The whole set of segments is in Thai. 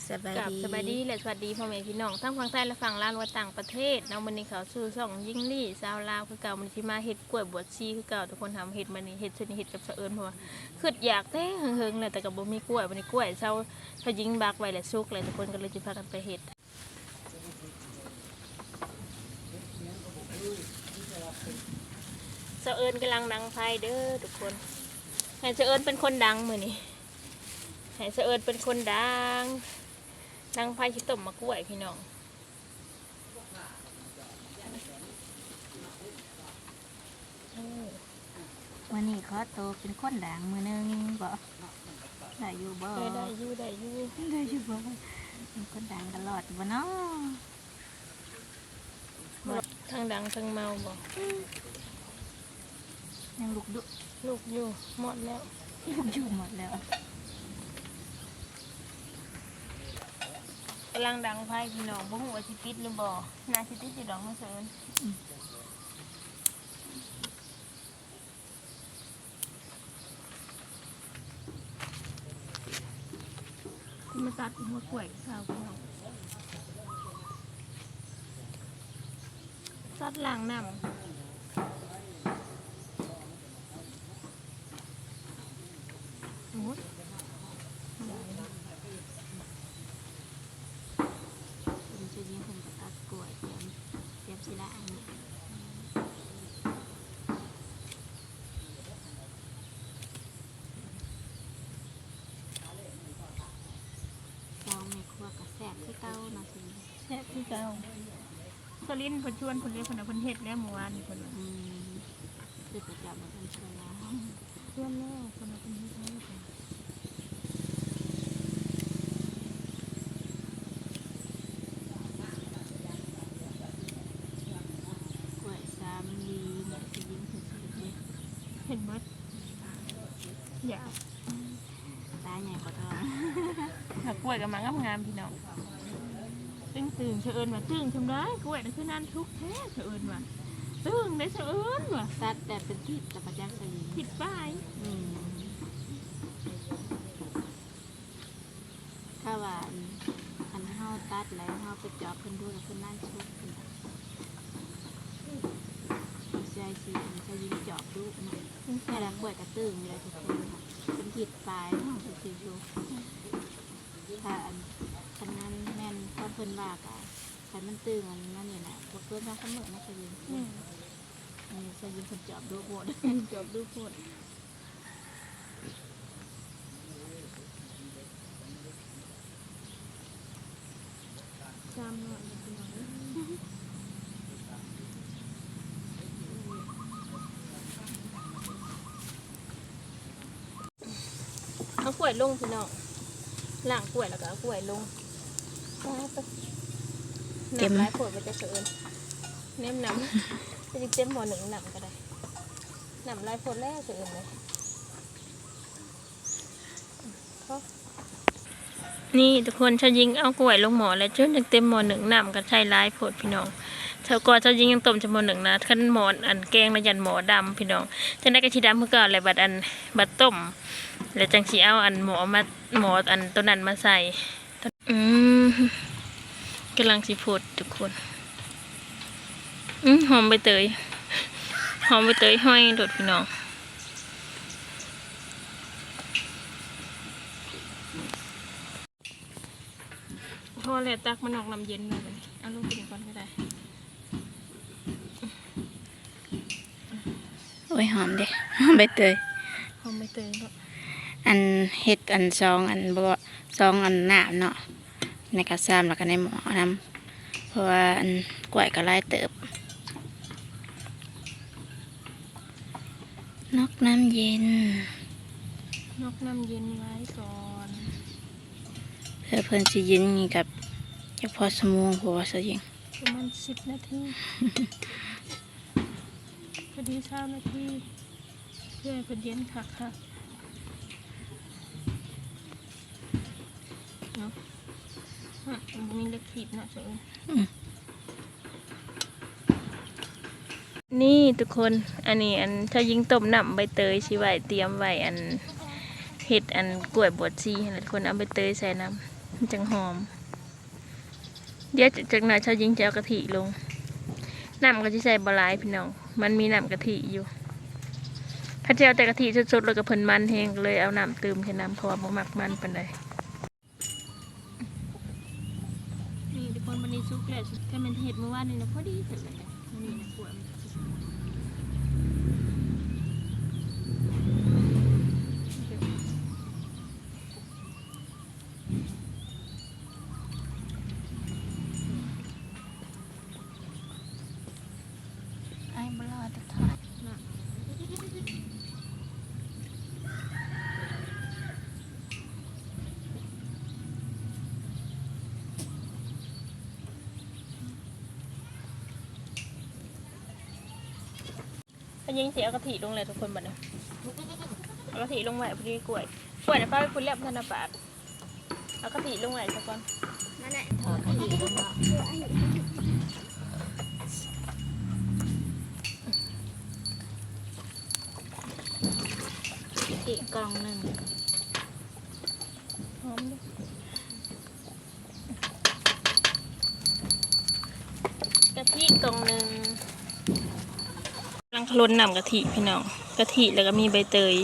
สบายดี สบายดีและสวัสดีพ่อแม่พี่น้องทั้งฝั่งไทยและฝั่งลาวและต่างประเทศน้องมันนี่เขาสู่ช่องยิ่งลี่ชาวลาวคือเก่ามันที่มาเห็ดกล้วยบวชชีคือเก่าทุกคนทำเห็ดมันนี่เห็ดชนิดเห็ดกับสะเอิญเพราะว่าคืออยากแต่เฮิงๆเลยแต่กับบ่มีกล้วยมันนี่กล้วยเช้าเขายิงบักไว้และซุกเลยทุกคนก็เลยจะพากันไปเห็ดสะเอิญกำลังดังไฟเด้อทุกคนให้สะเอิญเป็นคนดังมือนี่ให้สะเอิญเป็นคนดังนางไผ่ชิต้มมะกล้วยพี่น้องวันนี้ขอโตเป็นคนด่างมือนึงบ่ได้อยู่บ่ ได้อยู่ได้อยู่บ่เป็นคนด่างตลอดบ่เนาะ ทั้งดังทั้งเมาบ่ ยังลูกดุ ลูกอยู่หมดแล้ว ลูกอยู่หมดแล้ว กำลังดังไผ่พี่น้องบ่ฮู้ว่าสิติดหรือบ่น่าสิติดสิดอกมาเสริญมาตัดหัวกล้วยข้าวพี่น้องตัดล้างน้ำโอ้ยเป็นชื่อยิงคนกับตัดกล้วยเตรียมสิละอันนี้เจ้าแม่ครัวกับแซ่บที่เก้าเนาะสิ แซ่บคือเก่าสลินเพิ่นชวนเพิ่นเรียกเพิ่นน่ะเพิ่นเฮ็ดแล้วเมื่อวานนี่เพิ่นว่า คือประจำมันเป็นเชื้อรา ชวนแล้วเพิ่นน่ะเพิ่นเฮ็ดแล้วเพิ่นกล้วยสามลีเนี่ยสิยิงคือสิเด็ด เห็นเบิดอยาก ตาใหญ่กว่าทอง ถ้ากล้วยกับมันงามๆพี่น้องตื่นเฉอิญว่าตื่นทำได้กล้วยนั่นคือนานทุกแท้เฉอิญว่าตื่นได้เฉอิญว่า ตัดแต่เป็นทิศแต่ประจักษ์สยิง ผิดป้าย ถ้าว่าอันเฮาตัดแล้วเฮาไปเจาะเพิ่นดูแล้วเพิ่นนั่นชุบเพิ่นใช่สิอันจะยิงเจาะดูนะแค่ละกล้วยกระตึงเลยทุกคนค่ะเป็นทิศปลายเนาะเป็นทิศดูถ้าอันคันนั้นแม่นก็เพิ่นว่ากะคันมันตึงอันนั้นนี่แหละบ่เกินว่าเสมอนะจะยิงนี่จะยิงเพิ่นเจาะดูโบด จบดูโคตรจำหน่อยพี่น้องเอากล้วยลงพี่น้องล้างกล้วยแล้วก็เอากล้วยลงน้ำลายขวดมันจะเกินเน้มน้ำจะเต็มหม้อหนึ่งน้ำก็ได้น้ำลายขวดแรกเกินเลยนี่ทุกคนชาวยิงเอากล้วยลงหม้อแล้วจนเต็มหม้อหนึ่งน้ำก็ใช้ลายขวดพี่น้องชาวกอชาวยิงยังต้มจนหม้อหนึ่งนะขั้นหม้ออันแกงแล้วยันหม้อดำพี่น้องจะได้กระชีดำเพื่อก่อนอะไรบัดอันบัดต้มแล้วจังสีเอาอันหม้อมาหม้ออันตัวนั้นมาใส่กำลังสิพูดทุกคนหอมใบเตยห้อยโดดพี่น้องพอแล้วตักมันออกน้ำเย็นเลยเอาลูกกินก่อนก็ได้ โอ้ยหอมเด้หอมใบเตย หอมใบเตยเนาะ อันเฮ็ดอันซองอันบ่ซองอันน้ำเนาะในกระซามแล้วก็ในหม้อน้ำเพราะว่าอันกล้วยก็หลายเติบนอกน้ำเย็น นอกน้ำเย็นไว้ก่อน เพื่อเพิ่นสิเย็นนี่กับเฉพาะสมองเพราะว่าซะยิง ประมาณ10 นาทีพอดี20 นาทีเพื่อให้เพิ่นเย็นคักเนาะมีเล็กขีดเนาะเฉยนี่ทุกคนอันนี้อันถ้ายิงต้มน้ำใบเตยสิไว้เตรียมไว้อันเห็ดอันกล้วยบวชชีให้ทุกคนเอาใบเตยใส่น้ำ มันจังหอมเดี๋ยวจากนั้นชาวยิงจะเอากะทิลงน้ำก็จะใส่บะหลายพี่น้องมันมีน้ำกะทิอยู่ข้าเจ้าแต่กะทิสดๆแล้วก็เพิ่นมันแห้งเลยเอาน้ำเติมแค่น้ำเพราะว่าบ่มักมันปานใดนี่ทุกคนวันนี้ซุกแล้วก็มันเห็ดเมื่อวานนี่นะพอดีเสร็จเลยนี่นะกล้วยไอ้บลอตะทอด ก็ยิงเสียเอากะทิลงเลยทุกคนบัดนี้เอากะทิลงไว้พอดีกล้วยนะป้าไปพุ่นเล็บธนบาตเอากะทิลงไว้ซะก่อน นั่นแหละทอดกะทิเนาะอีกกล่องหนึ่ง หอมด้วยกะทิกล่องหนึ่งกำลังคลุนนำกะทิพี่น้องกะทิแล้วก็มีใบเตย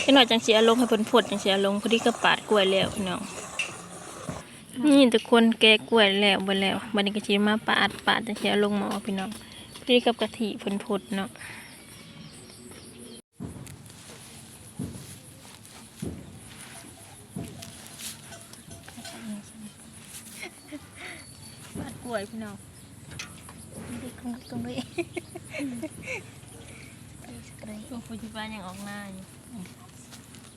แค่หน่อยจังสีอารมณ์ให้เพิ่นพดจังสีอารมณ์พอดีก็ปาดกล้วยแล้วพี่น้องนี่ทุกคนแกะกล้วยแล้วไปแล้วบัดนี้ก็สิมาปาดจังสีอารมณ์หม้อพี่น้องพอดีกับกะทิเพิ่นพดเนาะปาดกล้วยพี่น้อง ตรงนี้ พวกผู้ชิบ้านยังออกหน้าอยู่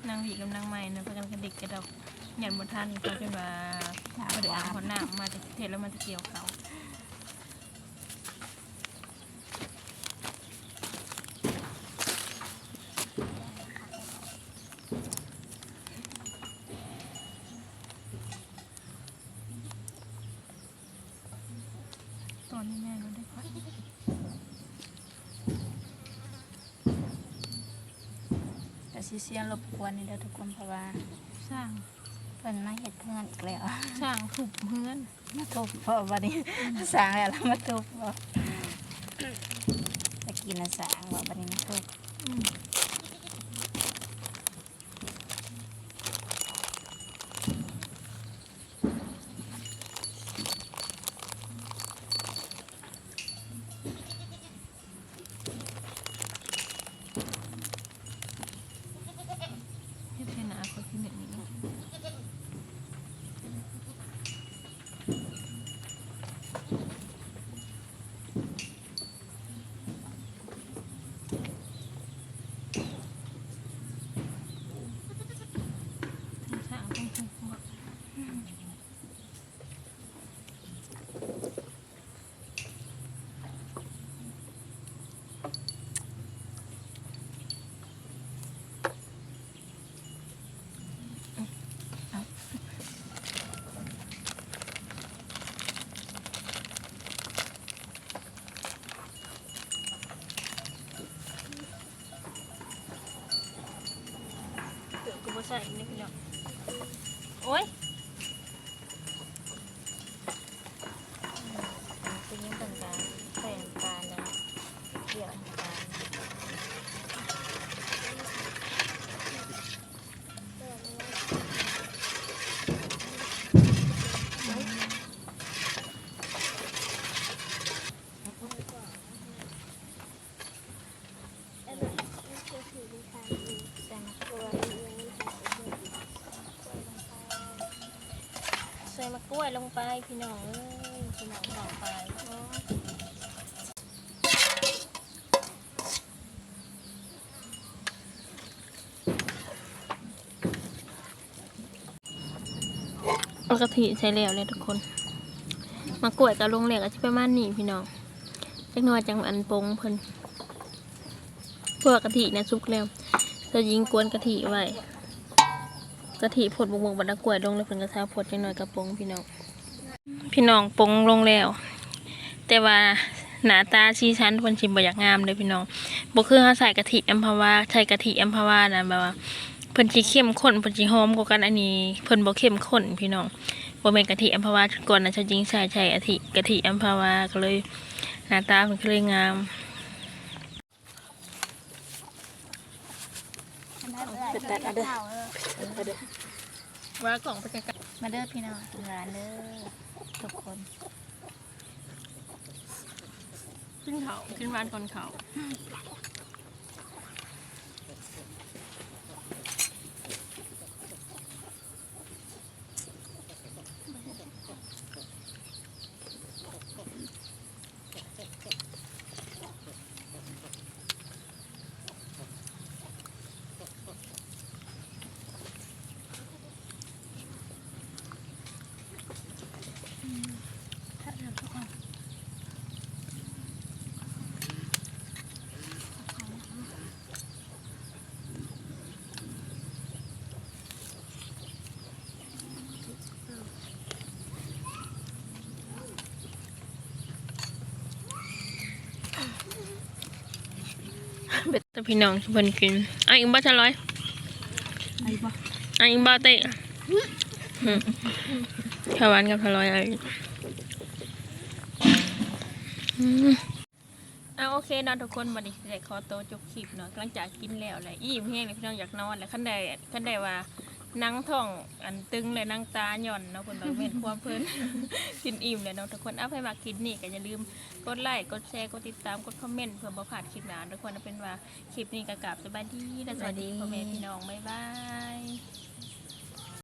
นางวีกับนางใหม่นะเพื่อนกันเด็กกระดอกหยันบนท่านเขาจนว่าเขาเดือดคนหน้ามาจากเทศแล้วมันจะเกี่ยวเขาตอนนี้แม่เราได้ขอ แต่ซีเซียนรบกวนนี่เด้อทุกคนเพราะว่า สร้าง เพิ่นมาเฮ็ดเพื่อนอีกแล้ว สร้างถูกเพื่อน มาทุบเพราะวันนี้สร้างแล้วมาทุบบ่ตะกี้น่ะสร้างว่าวันนี้มาทุบ เฮ็ดให้หนาคนที่หนึ่งนี่ สร้างต้องถูกหมดเกิดกูบ่ใส่นี่พี่น้องโอ้ย เป็นยังต่างๆใส่น้ำตาลแล้วเกี่ยวน้ำตาลใส่มะกรูด ใส่มะกล้วยลงไปพี่น้องเอ้ยพี่น้องต่อไปเอากะทิใส่แล้วเลยทุกคนมะกล้วยกับลงเหล็กอาจจะประมาณนี้พี่น้องจักหน่อยจังอันปงเพิ่นพวกกะทินะซุกแล้วจะยิงกวนกะทิไว้กะทิผดบงบัดกล้วยลงแล้วเพิ่นกระซาผดจังหน่อยกระปงพี่น้องปงลงแล้วแต่ว่าหน้าตาชีชั้นเพิ่นสิบ่อยากงามเลยพี่น้องบ่คือเฮาใส่กะทิอัมพวาใส่กะทิอัมพวานะแบบว่าเพิ่น พิ่นสิเข้มข้นเพิ่นสิหอมกว่ากันอันนี้เพิ่นบ่เข้มข้นพี่น้องบ่แม่นกะทิอัมพวาก่อนน่ะจะจริงใช่กะทิอัมพวาก็เลยหน้าตาเพิ่นก็เลยงาม ตัดเอาเด้อ ว่ากล่องไปไกล มาเด้อพี่น้องร้านเด้อทุกคน ๆขึ้นเขาขึ้นบ้านคนเขาเบ็ดแต่พี่น้องที่เพิ่นกินอ่ะอีกบ้าจะร้อย ไอ้บ่ อ่ะอีกบ้าเตะข้าวหวานกับข้าวร้อยอะไรโอเคเนาะทุกคนวันนี้เด็กขอโตวจบคลิปเนาะหลังจากกินแล้วแหละอิ่มแห้งเลยพี่น้องอยากนอนแล้วขั้นใดว่านั่งท้องอันตึงเลยนั่งตาหย่อนเนาะคนบางเว้นความเพลิน กินอิ่มเลยเนาะทุกคนเอาไปมากินนี่ก็อย่าลืมกดไลค์กดแชร์กดติดตามกดคอมเมนต์เพื่อบ่พลาดคลิปหน้าทุกคนเอาเป็นว่าคลิปนี้ก็กลับสบายดีและสวัสดีพ่อแม่พี่น้องบ๊ายบาย